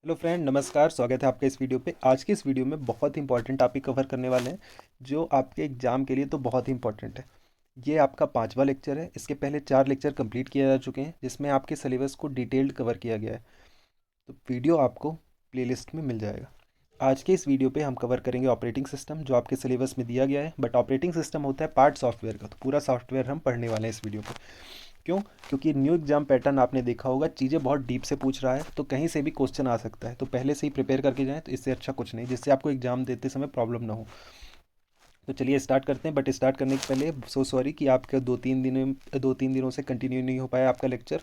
Hello friend, नमस्कार। स्वागत है आपका इस वीडियो पे। आज की इस वीडियो में बहुत ही इंपॉर्टेंट टॉपिक कवर करने वाले हैं जो आपके एग्जाम के लिए तो बहुत ही इंपॉर्टेंट है। ये आपका पांचवा लेक्चर है। इसके पहले 4 लेक्चर कंप्लीट किए जा चुके हैं जिसमें आपके सिलेबस को डिटेल्ड कवर किया गया है। तो वीडियो आपको प्लेलिस्ट में मिल जाएगा। आज के इस वीडियो पे हम कवर करेंगे ऑपरेटिंग सिस्टम जो आपके सिलेबस में दिया गया है। बट ऑपरेटिंग सिस्टम होता है पार्ट सॉफ्टवेयर का, तो पूरा सॉफ्टवेयर हम पढ़ने वाले हैं इस वीडियो पे। क्यों? क्योंकि न्यू एग्जाम पैटर्न आपने देखा होगा, चीज़ें बहुत डीप से पूछ रहा है, तो कहीं से भी क्वेश्चन आ सकता है। तो पहले से ही प्रिपेयर करके जाएं, तो इससे अच्छा कुछ नहीं, जिससे आपको एग्जाम देते समय प्रॉब्लम ना हो। तो चलिए स्टार्ट करते हैं। बट स्टार्ट करने के पहले सो सॉरी कि आपका 2-3 दिनों से कंटिन्यू नहीं हो पाया आपका lecture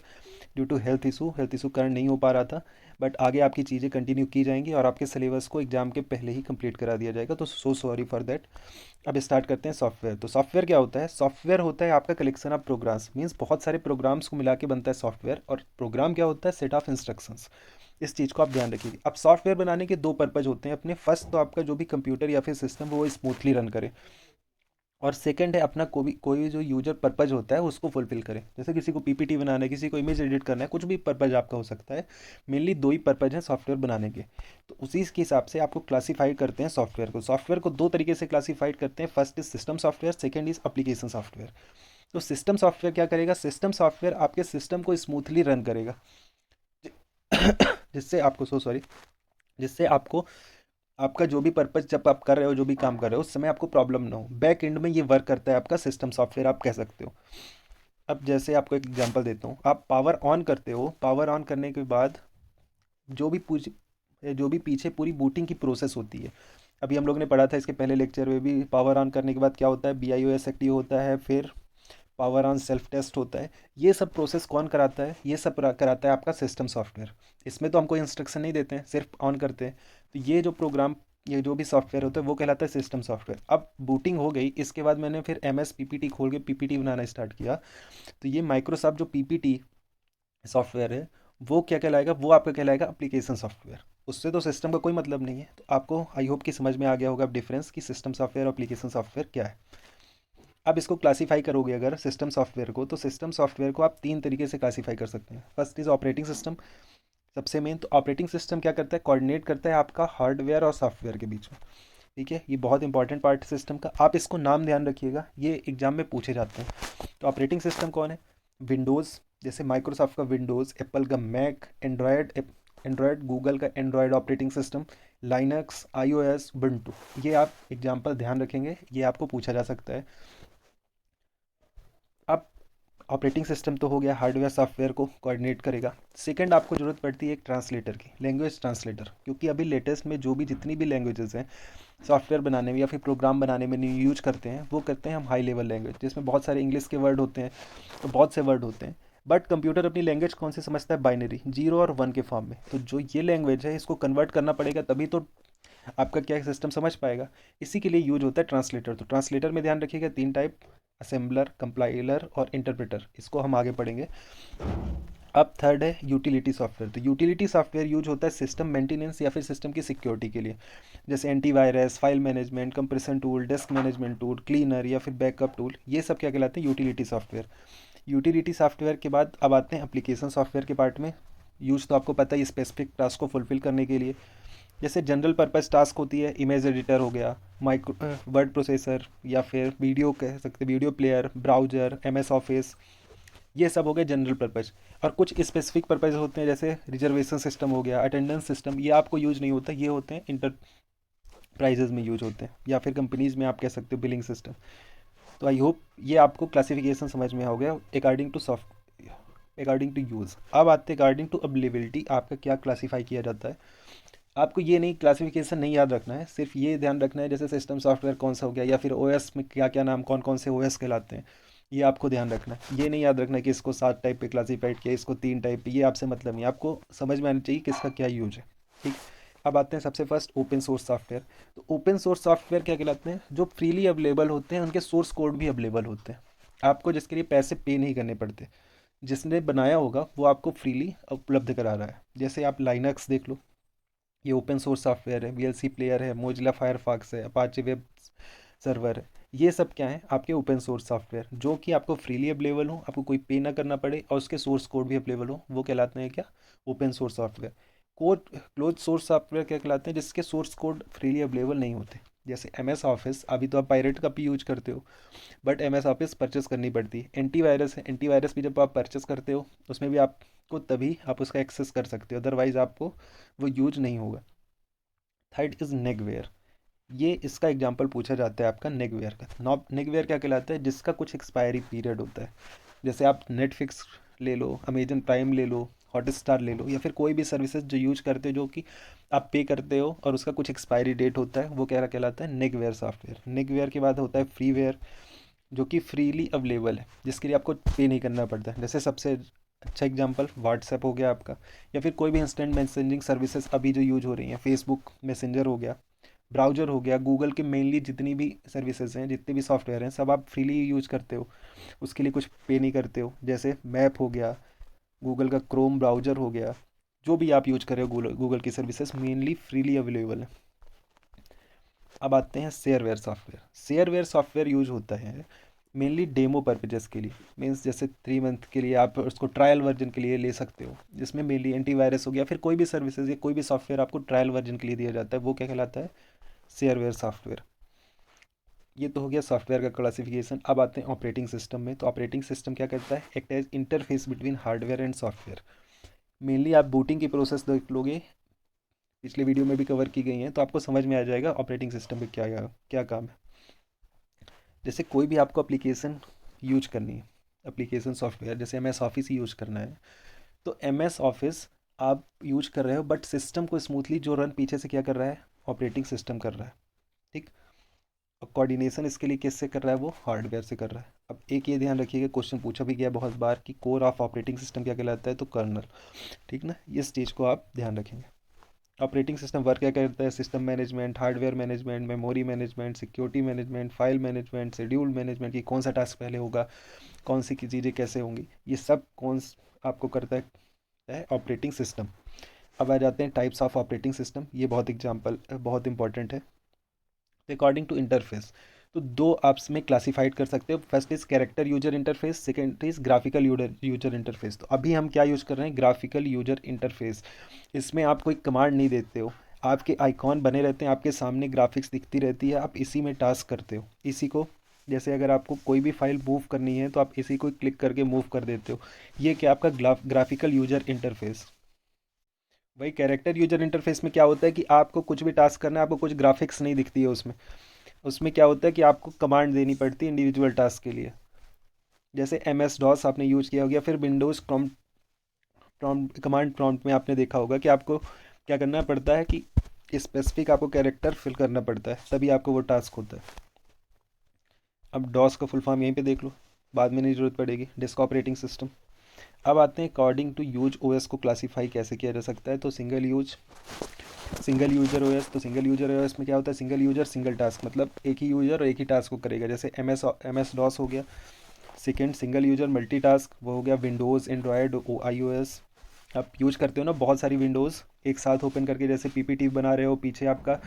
due to health issue कारण नहीं हो पा रहा था। बट आगे आपकी चीज़ें कंटिन्यू की जाएंगी और आपके सिलेबस को एग्जाम के पहले ही कंप्लीट करा दिया जाएगा। तो सो सॉरी फॉर दैट। अब स्टार्ट करते हैं सॉफ्टवेयर। तो सॉफ्टवेयर क्या होता है? सॉफ्टवेयर होता है आपका कलेक्शन ऑफ प्रोग्राम्स, मीन्स बहुत सारे प्रोग्राम्स को मिला के बनता है सॉफ्टवेयर। और प्रोग्राम क्या होता है? Set of instructions. इस चीज़ को आप ध्यान रखिए। अब सॉफ्टवेयर बनाने के दो पर्पज होते हैं अपने। फर्स्ट तो आपका जो भी कंप्यूटर या फिर सिस्टम वो स्मूथली रन करे, और सेकंड है अपना कोई भी जो यूजर पर्पज होता है उसको फुलफिल करें। जैसे किसी को पीपीटी बनाना है, किसी को इमेज एडिट करना है, कुछ भी पर्पज आपका हो सकता है। मेनली दो ही पर्पज हैं सॉफ्टवेयर बनाने के। तो उसी के हिसाब से आपको क्लासीफाई करते हैं सॉफ्टवेयर को दो तरीके से क्लासीफाइड करते हैं। First is system software, second is application software. तो सिस्टम सॉफ्टवेयर क्या करेगा? सिस्टम सॉफ्टवेयर आपके सिस्टम को स्मूथली रन करेगा जिससे आपको सो सॉरी जिससे आपको आपका जो भी पर्पज जब आप कर रहे हो, जो भी काम कर रहे हो, उस समय आपको प्रॉब्लम ना हो। बैक एंड में ये वर्क करता है आपका सिस्टम सॉफ्टवेयर, आप कह सकते हो। अब जैसे आपको एक एग्जांपल देता हूँ। आप पावर ऑन करते हो, पावर ऑन करने के बाद जो भी पूछ जो भी पीछे पूरी बूटिंग की प्रोसेस होती है। अभी हम लोग ने पढ़ा था इसके पहले लेक्चर में भी, पावर ऑन करने के बाद क्या होता है? BIOS एक्टिव होता है, फिर पावर ऑन सेल्फ टेस्ट होता है। ये सब प्रोसेस कौन कराता है? ये सब कराता है आपका सिस्टम सॉफ्टवेयर। इसमें तो हम कोई इंस्ट्रक्शन नहीं देते हैं, सिर्फ ऑन करते हैं। तो ये जो भी सॉफ्टवेयर होता है वो कहलाता है सिस्टम सॉफ्टवेयर। अब बूटिंग हो गई, इसके बाद मैंने फिर MS PPT खोल के PPT बनाना स्टार्ट किया। तो ये माइक्रोसॉफ्ट जो PPT सॉफ्टवेयर है वो क्या कहलाएगा? वो आपका कहलाएगा एप्लीकेशन सॉफ्टवेयर। उससे तो सिस्टम का कोई मतलब नहीं है। तो आपको आई होप कि समझ में आ गया होगा अब डिफरेंस कि सिस्टम सॉफ्टवेयर और एप्लीकेशन सॉफ्टवेयर क्या है। अब इसको क्लासीफाई करोगे अगर सिस्टम सॉफ्टवेयर को, तो सिस्टम सॉफ्टवेयर को आप 3 तरीके से क्लासीफाई कर सकते हैं। First is operating system. सबसे मेन तो ऑपरेटिंग सिस्टम क्या करता है? कोऑर्डिनेट करता है आपका हार्डवेयर और सॉफ्टवेयर के बीच में। ठीक है, ये बहुत इंपॉर्टेंट पार्ट है सिस्टम का। आप इसको नाम ध्यान रखिएगा, ये एग्जाम में पूछे जाते हैं। तो ऑपरेटिंग सिस्टम कौन है? विंडोज़, जैसे माइक्रोसॉफ्ट का विंडोज़, एप्पल का मैक, एंड्रॉयड गूगल का Android operating system, Linux, iOS, Ubuntu। ये आप एग्जाम्पल ध्यान रखेंगे, ये आपको पूछा जा सकता है। अब ऑपरेटिंग सिस्टम तो हो गया, हार्डवेयर सॉफ्टवेयर को कोऑर्डिनेट करेगा। सेकंड आपको ज़रूरत पड़ती है एक ट्रांसलेटर की, लैंग्वेज ट्रांसलेटर। क्योंकि अभी लेटेस्ट में जो भी जितनी भी लैंग्वेजेस हैं सॉफ्टवेयर बनाने में या फिर प्रोग्राम बनाने में यूज करते हैं, वो करते हैं हम हाई लेवल लैंग्वेज, जिसमें बहुत सारे इंग्लिश के वर्ड होते हैं, तो बहुत से वर्ड होते हैं। बट कंप्यूटर अपनी लैंग्वेज कौन सी समझता है? बाइनरी, 0 और 1 के फॉर्म में। तो जो ये लैंग्वेज है इसको कन्वर्ट करना पड़ेगा, तभी तो आपका क्या सिस्टम समझ पाएगा। इसी के लिए यूज होता है ट्रांसलेटर। तो ट्रांसलेटर में ध्यान रखिएगा 3 टाइप: असेंबलर, कंपाइलर और इंटरप्रेटर। इसको हम आगे पढ़ेंगे। अब थर्ड है यूटिलिटी सॉफ्टवेयर। तो यूटिलिटी सॉफ्टवेयर यूज होता है सिस्टम मेंटेनेंस या फिर सिस्टम की सिक्योरिटी के लिए, जैसे antivirus, file management, compression tool, disc management tool, cleaner या फिर बैकअप टूल। ये सब क्या कहलाते हैं? Utility software. यूटिलिटी सॉफ्टवेयर के बाद अब आते हैं एप्लीकेशन सॉफ्टवेयर के पार्ट में। यूज तो आपको पता है, स्पेसिफिक टास्क को फुलफिल करने के लिए। जैसे जनरल पर्पस टास्क होती है, इमेज एडिटर हो गया, माइक्रो वर्ड प्रोसेसर, या फिर वीडियो कह सकते, video player, browser, MS office. ये सब हो गए जनरल पर्पज। और कुछ स्पेसिफिक पर्पज होते हैं, जैसे रिजर्वेशन सिस्टम हो गया, अटेंडेंस सिस्टम। ये आपको यूज नहीं होता, ये होते हैं इंटरप्राइजेज में यूज होते हैं, या फिर कंपनीज में आप कह सकते हो बिलिंग सिस्टम। तो आई होप ये आपको क्लासिफिकेशन समझ में हो गया अकॉर्डिंग टू यूज़। अब आते हैं अकॉर्डिंग टू अवेलेबिलिटी, आपका क्या क्लासीफाई किया जाता है। आपको ये नहीं, क्लासिफिकेशन नहीं याद रखना है, सिर्फ ये ध्यान रखना है जैसे सिस्टम सॉफ्टवेयर कौन सा हो गया, या फिर OS में क्या क्या नाम, कौन कौन से OS कहलाते हैं। ये आपको ध्यान रखना है। ये नहीं याद रखना है कि इसको 7 टाइप पे क्लासीफाइड किया, इसको 3 टाइप पे। ये आपसे मतलब नहीं, आपको समझ में आना चाहिए किसका क्या यूज है। ठीक। अब आते हैं सबसे फर्स्ट ओपन सोर्स सॉफ्टवेयर। तो ओपन सोर्स सॉफ्टवेयर क्या कहलाते हैं? जो फ्रीली अवेलेबल होते हैं, उनके सोर्स कोड भी अवेलेबल होते हैं। आपको जिसके लिए पैसे पे नहीं करने पड़ते। जिसने बनाया होगा वो आपको फ्रीली उपलब्ध करा रहा है। जैसे आप लाइनक्स देख लो, ये ओपन सोर्स सॉफ्टवेयर है। VLC प्लेयर है, मोजिला फायरफॉक्स है, अपाचे वेब सर्वर है। ये सब क्या है? आपके ओपन सोर्स सॉफ्टवेयर, जो कि आपको फ्रीली अवेलेबल हो, आपको कोई पे ना करना पड़े, और उसके सोर्स कोड भी अवेलेबल हो, वो कहलाते हैं क्या? Open source software. Code close source software क्या कहलाते हैं, जिसके सोर्स कोड फ्रीली अवेलेबल नहीं होते। जैसे एम एस ऑफिस, अभी तो आप पायरेट का भी यूज करते हो, बट एम एस ऑफिस परचेस करनी पड़ती है। एंटीवायरस है, एंटीवायरस भी जब आप परचेस करते हो उसमें भी आपको तभी आप उसका एक्सेस कर सकते हो, अदरवाइज आपको वो यूज नहीं होगा। Third is nagware. ये इसका एग्जांपल पूछा जाता है आपका नेगवेयर का। नॉब नेगवेयर क्या कहलाता है, जिसका कुछ एक्सपायरी पीरियड होता है। जैसे आप नेटफ्लिक्स ले लो, अमेजन प्राइम ले लो, हॉटस्टार ले लो, या फिर कोई भी सर्विसेज जो यूज करते हो जो कि आप पे करते हो और उसका कुछ एक्सपायरी डेट होता है, वो क्या कहलाता है, नेगवेयर सॉफ्टवेयर। नेगवेयर के बाद होता है फ्रीवेयर, जो कि फ्रीली अवेलेबल है, जिसके लिए आपको पे नहीं करना पड़ता है। जैसे सबसे अच्छा एग्जांपल व्हाट्सएप हो गया आपका, या फिर कोई भी इंस्टेंट मैसेजिंग सर्विसेज अभी जो यूज हो रही हैं, फेसबुक मैसेंजर हो गया, ब्राउज़र हो गया, गूगल के मेनली जितनी भी सर्विसेज हैं, जितने भी सॉफ्टवेयर हैं, सब आप फ्रीली यूज करते हो, उसके लिए कुछ पे नहीं करते हो। जैसे मैप हो गया, गूगल का क्रोम ब्राउज़र हो गया, जो भी आप यूज कर रहे हो गूगल गूगल की सर्विसेज मेनली फ्रीली अवेलेबल है। अब आते हैं shareware software. Shareware software use होता है मेनली डेमो पर्पजेस के लिए, मीन्स जैसे 3 मंथ के लिए आप उसको ट्रायल वर्जन के लिए ले सकते हो, जिसमें मेनली एंटीवायरस हो गया, फिर कोई भी सर्विसेज या कोई भी सॉफ्टवेयर आपको ट्रायल वर्जन के लिए दिया जाता है, वो क्या कहलाता है, शेयरवेयर सॉफ्टवेयर। ये तो हो गया सॉफ्टवेयर का क्लासिफिकेशन। अब आते हैं ऑपरेटिंग सिस्टम में। तो ऑपरेटिंग सिस्टम क्या करता है, act as interface between hardware and software. Mainly आप बूटिंग की प्रोसेस देख लोगे, पिछले वीडियो में भी कवर की गई हैं, तो आपको समझ में आ जाएगा ऑपरेटिंग सिस्टम में क्या क्या काम है। जैसे कोई भी आपको एप्लीकेशन यूज करनी है, एप्लीकेशन सॉफ्टवेयर, जैसे एम एस ऑफिस ही यूज करना है, तो एम एस ऑफिस आप यूज कर रहे हो, बट सिस्टम को स्मूथली जो रन पीछे से क्या कर रहा है, ऑपरेटिंग सिस्टम कर रहा है। ठीक। अब कोऑर्डिनेशन इसके लिए किससे कर रहा है, वो हार्डवेयर से कर रहा है। अब एक ये ध्यान रखिएगा, क्वेश्चन पूछा भी गया बहुत बार कि कोर ऑफ ऑपरेटिंग सिस्टम क्या कहलाता है, तो कर्नल। ठीक ना, इस चीज़ को आप ध्यान रखेंगे। ऑपरेटिंग सिस्टम वर्क क्या करता है, system management, hardware management, memory management, security management, file management, schedule management, कि कौन सा टास्क पहले होगा, कौन सी की चीज़ें कैसे होंगी, ये सब आपको करता है ऑपरेटिंग सिस्टम। अब आ जाते हैं टाइप्स ऑफ ऑपरेटिंग सिस्टम। ये बहुत इंपॉर्टेंट है। अकॉर्डिंग टू इंटरफेस, तो दो आपस में क्लासिफाइड कर सकते हो। First is character user interface, second is graphical user interface. तो अभी हम क्या यूज कर रहे हैं, ग्राफिकल यूजर इंटरफेस। इसमें आप कोई कमांड नहीं देते हो, आपके आइकॉन बने रहते हैं, आपके सामने ग्राफिक्स दिखती रहती है, आप इसी में टास्क करते हो। इसी को, जैसे अगर आपको कोई भी फाइल मूव करनी है तो आप इसी को क्लिक करके मूव कर देते हो। ये क्या आपका ग्राफिकल यूजर इंटरफेस। वही कैरेक्टर यूजर इंटरफेस में क्या होता है कि आपको कुछ भी टास्क करना है, आपको कुछ ग्राफिक्स नहीं दिखती है उसमें। उसमें क्या होता है कि आपको कमांड देनी पड़ती है इंडिविजुअल टास्क के लिए। जैसे एम एस डॉस आपने यूज किया होगा, फिर विंडोज़ प्रॉम्प्ट कमांड प्रॉम्प्ट में आपने देखा होगा कि आपको क्या करना पड़ता है कि स्पेसिफिक आपको कैरेक्टर फिल करना पड़ता है, तभी आपको वो टास्क होता है। अब डॉस का फुल फॉर्म यहीं पे देख लो, बाद में नहीं जरूरत पड़ेगी। Disk operating system. अब आते हैं अकॉर्डिंग टू यूज ओएस को क्लासीफाई कैसे किया जा सकता है। तो सिंगल यूजर ओएस। तो सिंगल यूजर ओएस में क्या होता है, सिंगल यूजर सिंगल टास्क, मतलब एक ही यूजर और एक ही टास्क को करेगा। जैसे एम एस डॉस हो गया। Second single user multi task, वो हो गया विंडोज़, एंड्रॉयड, आई ओ एस। आप यूज करते हो ना बहुत सारी विंडोज़ एक साथ ओपन करके, जैसे पीपीटी बना रहे हो, पीछे आपका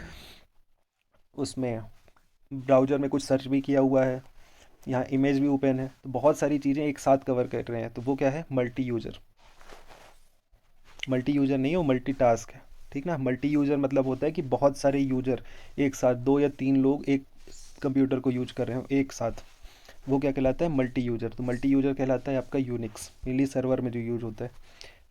उसमें ब्राउज़र में कुछ सर्च भी किया हुआ है, यहाँ इमेज भी ओपन है, तो बहुत सारी चीज़ें एक साथ कवर कर रहे हैं, तो वो क्या है, मल्टी यूज़र। मल्टी यूज़र नहीं है, वो मल्टी टास्क है। ठीक ना, मल्टी यूज़र मतलब होता है कि बहुत सारे यूज़र एक साथ, 2 या 3 लोग एक कंप्यूटर को यूज कर रहे हो एक साथ, वो क्या कहलाता है, मल्टी यूज़र। तो मल्टी यूज़र कहलाता है आपका यूनिक्स, मेनली सर्वर में जो यूज होता है।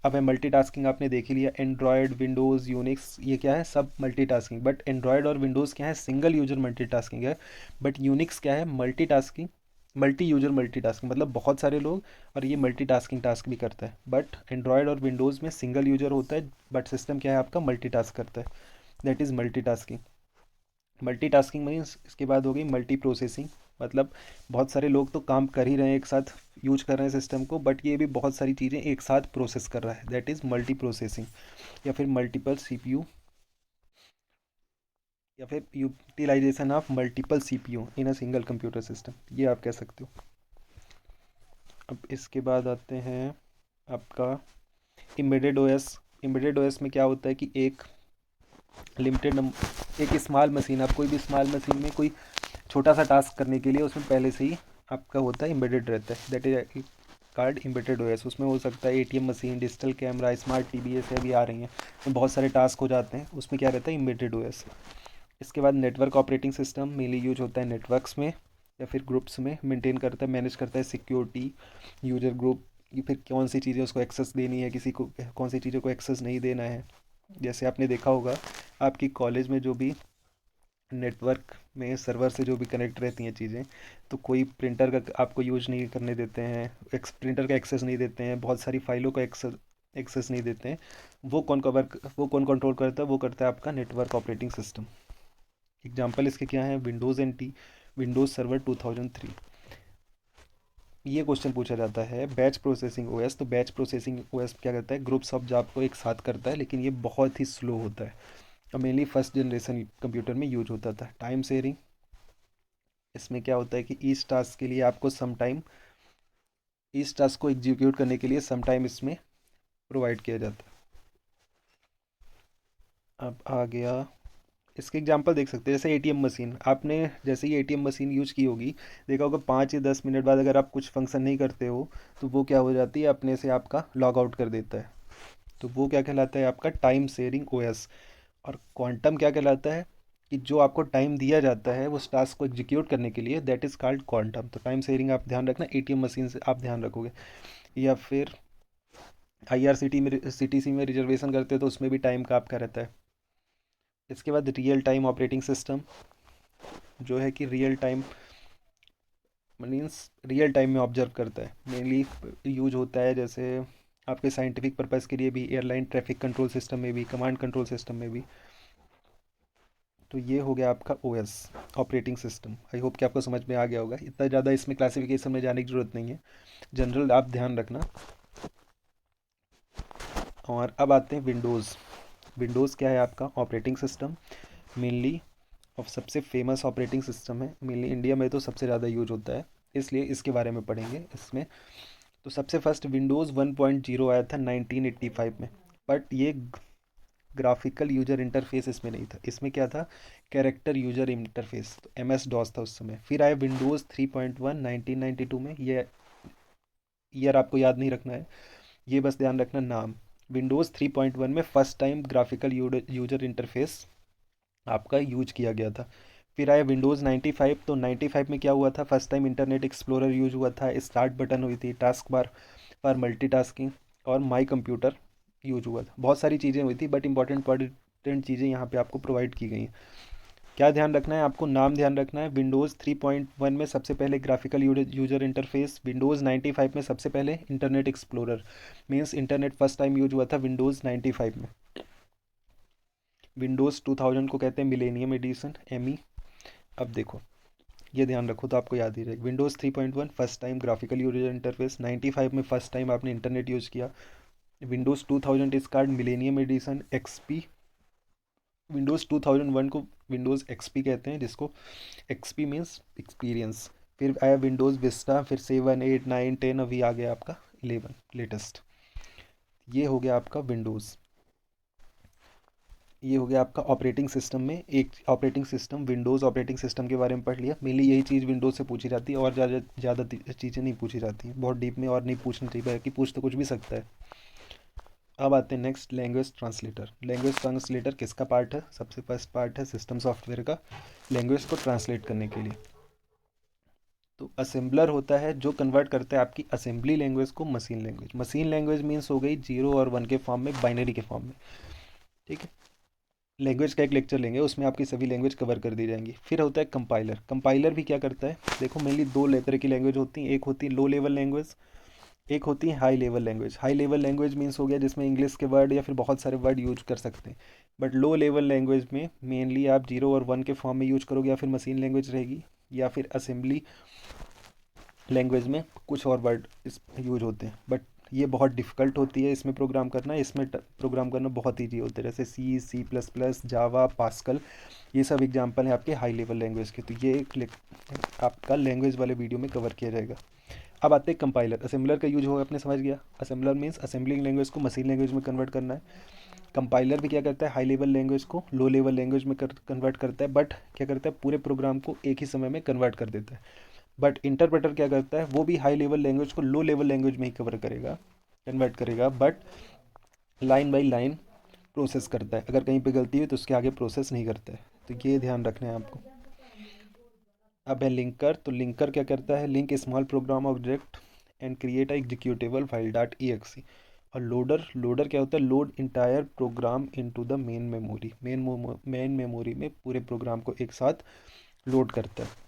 अब है मल्टीटास्किंग, आपने देख ही लिया, एंड्रॉयड, विंडोज़, यूनिक्स, ये क्या है, सब मल्टीटास्किंग। बट एंड्रॉयड और विंडोज़ क्या है, सिंगल यूजर मल्टीटास्किंग है। बट यूनिक्स क्या है, मल्टीटास्किंग, मल्टी यूजर मल्टीटास्किंग, मतलब बहुत सारे लोग, और ये मल्टीटास्किंग टास्क भी करता है। बट एंड्रॉयड और विंडोज़ में सिंगल यूजर होता है, बट सिस्टम क्या है आपका, मल्टीटास्क करता है, that is multitasking. Multitasking means इसके बाद हो गई मल्टी प्रोसेसिंग, मतलब बहुत सारे लोग तो काम कर ही रहे हैं एक साथ, यूज कर रहे हैं सिस्टम को, बट ये भी बहुत सारी चीज़ें एक साथ प्रोसेस कर रहा है, दैट इज़ मल्टी प्रोसेसिंग। या फिर मल्टीपल सीपीयू, या फिर utilisation of multiple CPU in a single computer system, ये आप कह सकते हो। अब इसके बाद आते हैं आपका एम्बेडेड ओएस। एम्बेडेड ओएस में क्या होता है कि एक स्मॉल मशीन, आप कोई भी स्मॉल मशीन में कोई छोटा सा टास्क करने के लिए उसमें पहले से ही आपका होता है एम्बेडेड रहता है, that is called embedded OS. उसमें हो सकता है ATM machine, digital camera, smart TV, ये सब भी आ रही हैं, उसमें बहुत सारे टास्क हो जाते हैं, उसमें क्या रहता है, एम्बेडेड ओएस। इसके बाद network operating system mainly use होता है नेटवर्क्स में या फिर ग्रुप्स में, मेंटेन करता है, मैनेज करता है सिक्योरिटी, यूजर ग्रुप, कि फिर कौन सी चीज़ें उसको एक्सेस देनी है, किसी को कौन सी चीज़ों को एक्सेस नहीं देना है। जैसे आपने देखा होगा आपकी कॉलेज में जो भी नेटवर्क में सर्वर से जो भी कनेक्ट रहती हैं चीज़ें, तो कोई प्रिंटर का आपको यूज नहीं करने देते हैं, प्रिंटर का एक्सेस नहीं देते हैं, बहुत सारी फाइलों का एक्सेस नहीं देते हैं। वो कौन कंट्रोल करता है, वो करता है आपका नेटवर्क ऑपरेटिंग सिस्टम। एग्जाम्पल इसके क्या है, विंडोज़ NT, विंडोज़ सर्वर 2003। ये क्वेश्चन पूछा जाता है बैच प्रोसेसिंग ओएस। तो बैच प्रोसेसिंग ओएस क्या करता है, ग्रुप्स ऑफ जॉब को एक साथ करता है, लेकिन ये बहुत ही स्लो होता है और मेनली फर्स्ट जनरेशन कंप्यूटर में यूज होता था। टाइम शेयरिंग, इसमें क्या होता है कि ईच टास्क को एग्जीक्यूट करने के लिए सम टाइम इसमें प्रोवाइड किया जाता है। अब आ गया, इसके एग्जांपल देख सकते हैं, जैसे एटीएम मशीन, आपने जैसे ही एटीएम मशीन यूज की होगी, देखा होगा 5 या 10 मिनट बाद अगर आप कुछ फंक्शन नहीं करते हो तो वो क्या हो जाती है, अपने से आपका लॉग आउट कर देता है। तो वो क्या कहलाता है, आपका टाइम शेयरिंग ओएस। और क्वांटम क्या कहलाता है, कि जो आपको टाइम दिया जाता है उस टास्क को एग्जीक्यूट करने के लिए, दैट इज़ कॉल्ड क्वांटम। तो टाइम शेयरिंग आप ध्यान रखना, एटीएम मशीन से आप ध्यान रखोगे। या फिर IRCTC में रिजर्वेशन करते हो तो उसमें भी टाइम का आपका रहता है। इसके बाद रियल टाइम ऑपरेटिंग सिस्टम, जो है कि real time means real time में ऑब्जर्व करता है, मेनली यूज होता है जैसे आपके साइंटिफिक पर्पज़ के लिए भी, एयरलाइन ट्रैफिक कंट्रोल सिस्टम में भी, कमांड कंट्रोल सिस्टम में भी। तो ये हो गया आपका OS, operating system. I hope कि आपको समझ में आ गया होगा, इतना ज़्यादा इसमें क्लासिफिकेशन में जाने की ज़रूरत नहीं है, जनरल आप ध्यान रखना। और अब आते हैं विंडोज़। विंडोज़ क्या है, आपका ऑपरेटिंग सिस्टम मेनली, और सबसे फेमस ऑपरेटिंग सिस्टम है, मेनली इंडिया में तो सबसे ज़्यादा यूज होता है, इसलिए इसके बारे में पढ़ेंगे इसमें। तो सबसे फर्स्ट विंडोज़ 1.0 आया था 1985 में, बट ये ग्राफिकल यूजर इंटरफेस इसमें नहीं था, इसमें क्या था, कैरेक्टर यूजर इंटरफेस, तो MS DOS था उस समय। फिर आया विंडोज़ 3.1 1992 में, ये ईयर आपको याद नहीं रखना है, ये बस ध्यान रखना नाम। विंडोज़ 3.1 में first time graphical user interface आपका यूज किया गया था। फिर आया विंडोज़ 95। तो 95 में क्या हुआ था, first time internet explorer use हुआ था, स्टार्ट बटन हुई थी, टास्क बार फॉर मल्टीटास्किंग, और माई कंप्यूटर यूज हुआ था। बहुत सारी चीज़ें हुई थी, बट इंपॉर्टेंट चीज़ें यहाँ पे आपको प्रोवाइड की गई हैं। क्या ध्यान रखना है आपको, नाम ध्यान रखना है। विंडोज़ 3.1 में सबसे पहले ग्राफिकल यूजर इंटरफेस, विंडोज़ 95 में सबसे पहले internet explorer, means internet first time use हुआ था विंडोज़ 95 में। विंडोज़ 2000 को कहते हैं मिलेनियम एडिशन, ME। अब देखो, ये ध्यान रखो तो आपको याद ही रहेगा, Windows 3.1 first time graphical user interface, 95 में फर्स्ट टाइम आपने इंटरनेट यूज़ किया। Windows 2000 is called millennium edition, XP। Windows 2001 को विंडोज़ XP कहते हैं, जिसको XP मीन्स एक्सपीरियंस। फिर आया विंडोज़ विस्टा, फिर 7 8 9 10, अभी आ गया आपका 11 लेटेस्ट। ये हो गया आपका विंडोज़। ये हो गया आपका ऑपरेटिंग सिस्टम में, एक operating system Windows operating system के बारे में पढ़ लिया। मेनली यही चीज़ विंडोज़ से पूछी जाती है, और ज़्यादा ज़्यादा चीज़ें नहीं पूछी जाती हैं बहुत डीप में, और नहीं पूछना चाहिए, बाकी पूछ तो कुछ भी सकता है। अब आते हैं next, language translator. Language translator किसका पार्ट है, सबसे फर्स्ट पार्ट है सिस्टम सॉफ्टवेयर का, लैंग्वेज को ट्रांसलेट करने के लिए। तो असेंबलर होता है जो कन्वर्ट करता है आपकी असेंबली लैंग्वेज को machine language. Machine language means हो गई 0 और 1 के फॉर्म में, बाइनरी के फॉर्म में, ठीक है। लैंग्वेज का एक लेक्चर लेंगे, उसमें आपकी सभी लैंग्वेज कवर कर दी जाएंगी। फिर होता है कंपाइलर। कंपाइलर भी क्या करता है, देखो मेनली दो तरह की लैंग्वेज होती हैं, एक होती है लो लेवल लैंग्वेज, एक होती है high level language. High level language means हो गया जिसमें इंग्लिश के वर्ड या फिर बहुत सारे वर्ड यूज कर सकते हैं। बट लो लेवल लैंग्वेज में मेनली आप 0 और 1 के फॉर्म में यूज करोगे, या फिर मशीन लैंग्वेज रहेगी, या फिर असेंबली लैंग्वेज में कुछ और वर्ड इस यूज होते हैं। बट ये बहुत डिफ़िकल्ट होती है इसमें प्रोग्राम करना, इसमें प्रोग्राम करना बहुत ईजी होता है, जैसे C++, जावा, पास्कल, ये सब एग्जांपल हैं आपके हाई लेवल लैंग्वेज के। तो ये आपका लैंग्वेज वाले वीडियो में कवर किया जाएगा। अब आते हैं कंपाइलर। असेंबलर का यूज होगा, आपने समझ गया, असेंबलर मीन्स असेंबलिंग लैंग्वेज को मशीन लैंग्वेज में कन्वर्ट करना है। कंपाइलर भी क्या करता है, हाई लेवल लैंग्वेज को लो लेवल लैंग्वेज में कन्वर्ट करता है, बट क्या करता है, पूरे प्रोग्राम को एक ही समय में कन्वर्ट कर देता है। बट इंटरप्रेटर क्या करता है, वो भी हाई लेवल लैंग्वेज को लो लेवल लैंग्वेज में ही कवर करेगा, कन्वर्ट करेगा, but line by line process करता है। अगर कहीं पे गलती हुई तो उसके आगे प्रोसेस नहीं करता है। तो ये ध्यान रखना है आपको। अब है लिंकर। तो लिंकर क्या करता है, link small program object and create a executable file dot E X. और लोडर, लोडर क्या होता है, load entire program into the main memory. Main memory में पूरे प्रोग्राम को एक साथ लोड करता है।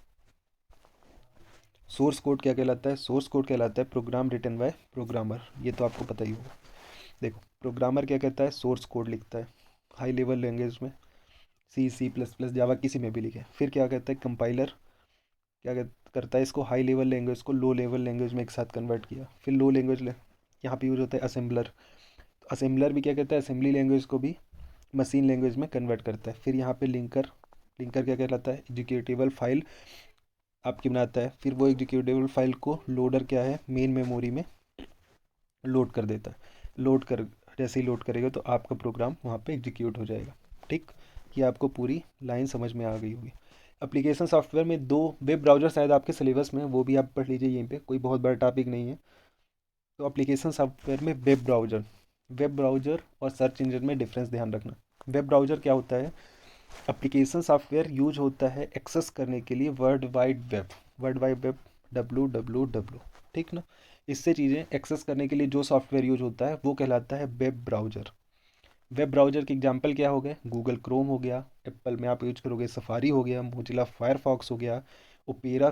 सोर्स कोड क्या कहलाता है, सोर्स कोड कहलाता है प्रोग्राम रिटन बाय प्रोग्रामर। ये तो आपको पता ही होगा। देखो प्रोग्रामर क्या कहता है, सोर्स कोड लिखता है हाई लेवल लैंग्वेज में, सी++, जावा, किसी में भी लिखे। फिर क्या कहता है कंपाइलर, क्या करता है, इसको हाई लेवल लैंग्वेज को लो लेवल लैंग्वेज में एक साथ कन्वर्ट किया। फिर लो लैंग्वेज यहाँ पे यूज होता है असेंबलर। असेंबलर भी क्या कहता है, असेंबली लैंग्वेज को भी मशीन लैंग्वेज में कन्वर्ट करता है। फिर यहाँ पे लिंकर, लिंकर क्या कहलाता है, एग्जीक्यूटेबल फाइल आपकी बनाता है। फिर वो एग्जीक्यूटेबल फाइल को लोडर क्या है, मेन मेमोरी में लोड कर देता है। लोड कर, जैसे ही लोड करेगा तो आपका प्रोग्राम वहाँ पे एग्जीक्यूट हो जाएगा। ठीक, ये आपको पूरी लाइन समझ में आ गई होगी। एप्लीकेशन सॉफ्टवेयर में दो वेब ब्राउज़र शायद आपके सिलेबस में है, वो भी आप पढ़ लीजिए, यहीं पे कोई बहुत बड़ा टॉपिक नहीं है। तो एप्लीकेशन सॉफ्टवेयर में वेब ब्राउज़र, वेब ब्राउज़र और सर्च इंजन में डिफरेंस ध्यान रखना। वेब ब्राउज़र क्या होता है, एप्लीकेशन सॉफ्टवेयर यूज होता है एक्सेस करने के लिए world wide web, world wide web, www, ठीक ना। इससे चीज़ें एक्सेस करने के लिए जो सॉफ्टवेयर यूज होता है वो कहलाता है वेब ब्राउज़र। वेब ब्राउज़र के एग्जांपल क्या हो गए, गूगल क्रोम हो गया, एप्पल में आप यूज करोगे सफारी हो गया, मोजिला फायरफॉक्स हो गया, ओपेरा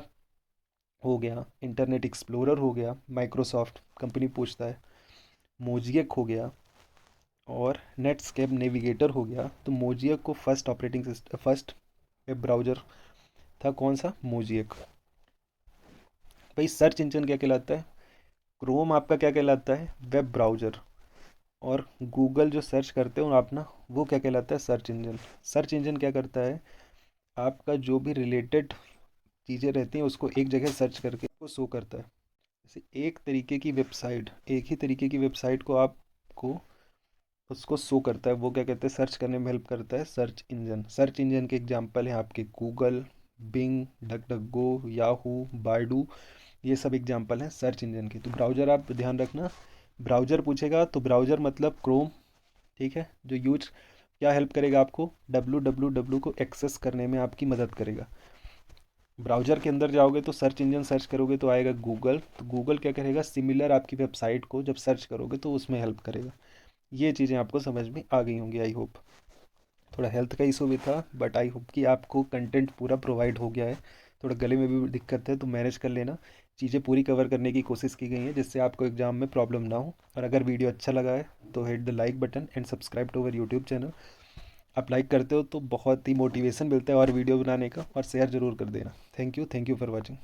हो गया, इंटरनेट एक्सप्लोरर हो गया, माइक्रोसॉफ्ट कंपनी पूछता है, मोजिएक हो गया, और नेटस्केप नेविगेटर हो गया। तो मोजिएक को first operating system, first web browser था कौन सा, मोजिएक। भाई सर्च इंजन क्या कहलाता है, क्रोम आपका क्या कहलाता है, वेब ब्राउज़र। और गूगल जो सर्च करते हो आप ना, वो क्या कहलाता है, सर्च इंजन। सर्च इंजन क्या करता है, आपका जो भी रिलेटेड चीज़ें रहती हैं उसको एक जगह सर्च करके उसको शो करता है। जैसे एक तरीके की वेबसाइट, एक ही तरीके की वेबसाइट को आपको उसको शो करता है, वो क्या कहते हैं, सर्च करने में हेल्प करता है सर्च इंजन। सर्च इंजन के एग्जांपल हैं आपके गूगल, बिंग, डक डक गो, याहू, बायडू, ये सब एग्जांपल हैं सर्च इंजन के। तो ब्राउज़र आप ध्यान रखना, ब्राउज़र पूछेगा तो ब्राउज़र मतलब क्रोम, ठीक है, जो यूज क्या हेल्प करेगा आपको, www को एक्सेस करने में आपकी मदद करेगा। ब्राउज़र के अंदर जाओगे तो सर्च इंजन सर्च करोगे तो आएगा गूगल, तो गूगल क्या करेगा, सिमिलर आपकी वेबसाइट को जब सर्च करोगे तो उसमें हेल्प करेगा। ये चीज़ें आपको समझ में आ गई होंगी आई होप। थोड़ा हेल्थ का इशू भी था, बट आई होप कि आपको कंटेंट पूरा प्रोवाइड हो गया है। थोड़ा गले में भी दिक्कत है तो मैनेज कर लेना। चीज़ें पूरी कवर करने की कोशिश की गई है जिससे आपको एग्जाम में प्रॉब्लम ना हो। और अगर वीडियो अच्छा लगा है तो hit the like button and subscribe to our YouTube channel. आप लाइक करते हो तो बहुत ही मोटिवेशन मिलता है और वीडियो बनाने का, और शेयर ज़रूर कर देना। Thank you for watching.